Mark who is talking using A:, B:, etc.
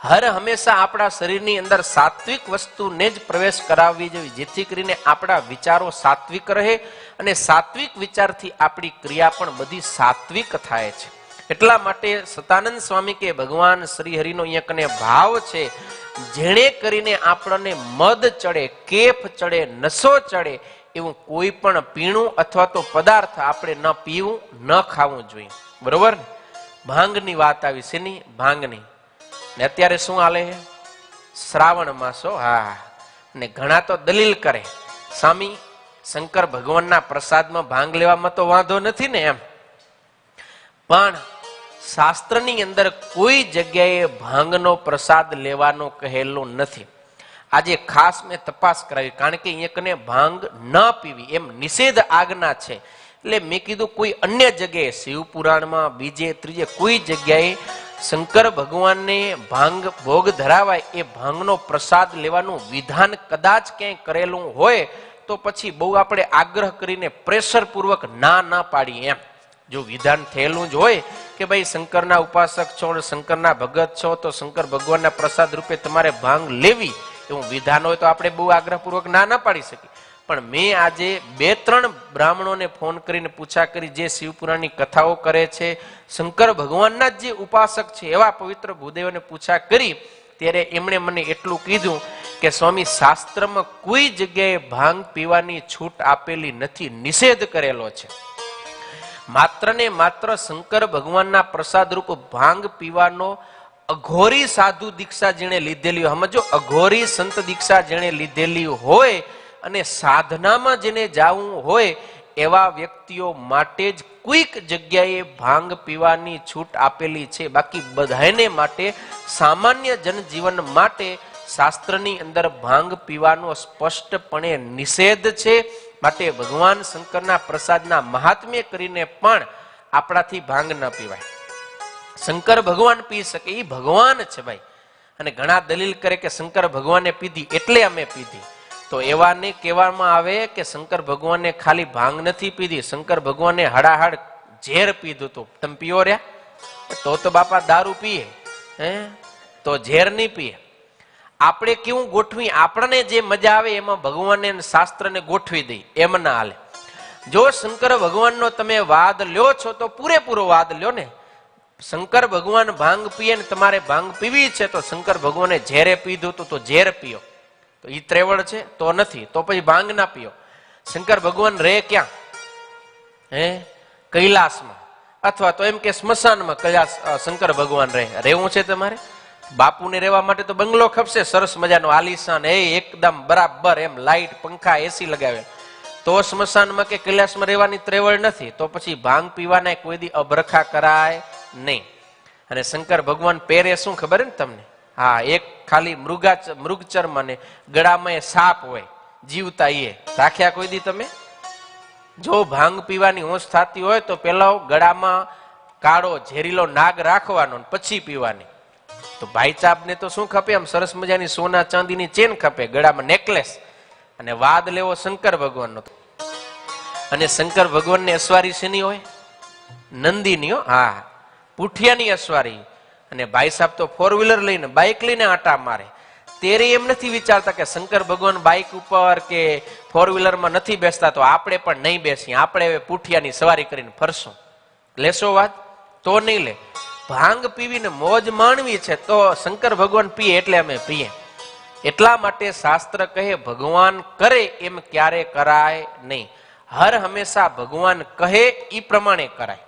A: હર હંમેશા આપણા શરીરની અંદર સાત્વિક વસ્તુને જ પ્રવેશ કરાવવી જોઈએ, જેથી કરીને આપણા વિચારો સાત્વિક રહે અને સાત્વિક વિચારથી આપણી ક્રિયા પણ બધી સાત્વિક થાય છે. એટલા માટે સતાનંદ સ્વામી કે ભગવાન શ્રી હરિનો અહીંયા કને ભાવ છે, જેણે કરીને આપણને મદ ચડે, કેફ ચડે, નશો ચડે એવું કોઈ પણ પીણું અથવા તો પદાર્થ આપણે ન પીવું, ન ખાવું જોઈએ. બરોબર ને? ભાંગની વાત આવી છે ની, ભાંગની. ને અત્યારે શું હાલે છે? શ્રાવણ માસો. હા, ને ઘણા તો દલીલ કરે, સ્વામી શંકર ભગવાનના પ્રસાદમાં ભાંગ લેવામાં તો વાંધો નથી ને એમ. પણ શાસ્ત્રની અંદર કોઈ જગ્યાએ ભાંગનો પ્રસાદ લેવાનો કહેલું નથી. આજે ખાસ મેં તપાસ કરાવી, કારણ કે અહીંયા કને ભાંગ ન પીવી એમ નિષેધ આજ્ઞા છે. એટલે મેં કીધું કોઈ અન્ય જગ્યાએ, શિવપુરાણમાં, બીજે ત્રીજે કોઈ જગ્યાએ શંકર ભગવાનને ભાંગ ભોગ ધરાવાય એ ભાંગનો પ્રસાદ લેવાનું વિધાન કદાચ ક્યાંય કરેલું હોય તો પછી બહુ આપણે આગ્રહ કરીને પ્રેશર પૂર્વક ના પાડીએ એમ. જો વિધાન થયેલું જ હોય કે ભાઈ શંકરના ઉપાસક છો, શંકરના ભગત છો, તો શંકર ભગવાનના પ્રસાદ રૂપે તમારે ભાંગ લેવી એવું વિધાન હોય તો આપણે બહુ આગ્રહપૂર્વક ના પાડી શકીએ. પણ મેં આજે 2-3 બ્રાહ્મણોને ફોન કરીને પૂછા કરી, જે શિવપુરાણની કથાઓ કરે છે, શંકર ભગવાનના જે ઉપાસક છે એવા પવિત્ર ભૂદેવોને પૂછા કરી, ત્યારે એમણે મને એટલું કીધું કે સ્વામી શાસ્ત્રમાં કોઈ જગ્યાએ ભાંગ પીવાની છૂટ આપેલી નથી, નિષેધ કરેલો છે. માત્ર ને માત્ર શંકર ભગવાનના પ્રસાદ રૂપ ભાંગ પીવાનો અઘોરી સાધુ દીક્ષા જેણે લીધેલી હોય, સમજો, અઘોરી સંત દીક્ષા જેણે લીધેલી હોય અને સાધનામાં જેને જાવું હોય એવા વ્યક્તિઓ માટે જ કોઈક જગ્યાએ ભાંગ પીવાની છૂટ આપેલી છે. બાકી બધાને માટે, સામાન્ય જનજીવન માટે શાસ્ત્રની અંદર ભાંગ પીવાનો સ્પષ્ટપણે નિષેધ છે. માટે ભગવાન શંકરના પ્રસાદના મહાત્મ્ય કરીને પણ આપણાથી ભાંગ ન પીવાય. શંકર ભગવાન પી શકે, એ ભગવાન છે ભાઈ. અને ઘણા દલીલ કરે કે શંકર ભગવાને પીધી એટલે અમે પીધી. તો એવાને કહેવામાં આવે કે શંકર ભગવાને ખાલી ભાંગ નથી પીધી, શંકર ભગવાને હડાહડ ઝેર પીધું હતું. તમે પીઓ રહ્યા? તો બાપા દારૂ પીએ, તો ઝેર નહીં પીએ. આપણે કેવું ગોઠવી, આપણને જે મજા આવે એમાં ભગવાનને શાસ્ત્રને ગોઠવી દઈ, એમ ના હાલે. જો શંકર ભગવાનનો તમે વાદ લ્યો છો તો પૂરેપૂરો વાદ લ્યો ને. શંકર ભગવાન ભાંગ પીએ ને તમારે ભાંગ પીવી છે, તો શંકર ભગવાને ઝેરે પીધું તો ઝેર પીઓ, તો ઈ ત્રેવડ છે? તો નથી. તો પછી ભાંગ ના પીઓ. શંકર ભગવાન રહે ક્યાં? કૈલાસમાં, અથવા તો એમ કે સ્મશાનમાં કૈલાસ શંકર ભગવાન રહે. રહેવું છે તમારે? બાપુને રહેવા માટે તો બંગલો ખપશે, સરસ મજાનો આલીશાન, એકદમ બરાબર એમ લાઈટ, પંખા, એસી લગાવે. તો સ્મશાનમાં કે કૈલાસમાં રહેવાની ત્રેવડ નથી. તો પછી ભાંગ પીવાના કોઈ દી અભરખા કરાય નહીં. અને શંકર ભગવાન પહેરે શું ખબર ને તમને? હા, એક ખાલી મૃગચર્મ અને ગળામાં એ સાપ હોય જીવતા, એ રાખ્યા કોઈ દી તમે? જો ભાંગ પીવાની હોશ થતી હોય તો પેલા ગળામાં કાળો ઝેરીલો નાગ રાખવાનો, પછી પીવાની. તો ભાઈ ચાપ ને તો શું ખપે? આમ સરસ મજાની સોના ચાંદીની ચેન ખપે, ગળામાં નેકલેસ. અને વાદ લેવો શંકર ભગવાનનો. અને શંકર ભગવાનની અસવારી શેની હોય? નંદીની. હા, પુઠિયાની અસવારી. અને ભાઈ સાહેબ તો 4-વ્હીલર લઈને, બાઇક લઈને આટા મારે. તેરે એમ નથી વિચારતા કે શંકર ભગવાન બાઇક ઉપર કે 4-વ્હીલરમાં નથી બેસતા, તો આપણે પણ નહીં બેસીએ, આપણે હવે પુઠિયાની સવારી કરીને ફરશું. લેશો વાત? તો નહીં લે. ભાંગ પીવીને મોજ માણવી છે તો શંકર ભગવાન પીએ એટલે અમે પીએ. એટલા માટે શાસ્ત્ર કહે ભગવાન કરે એમ ક્યારે કરાય નહીં. હર હંમેશા ભગવાન કહે એ પ્રમાણે કરાય.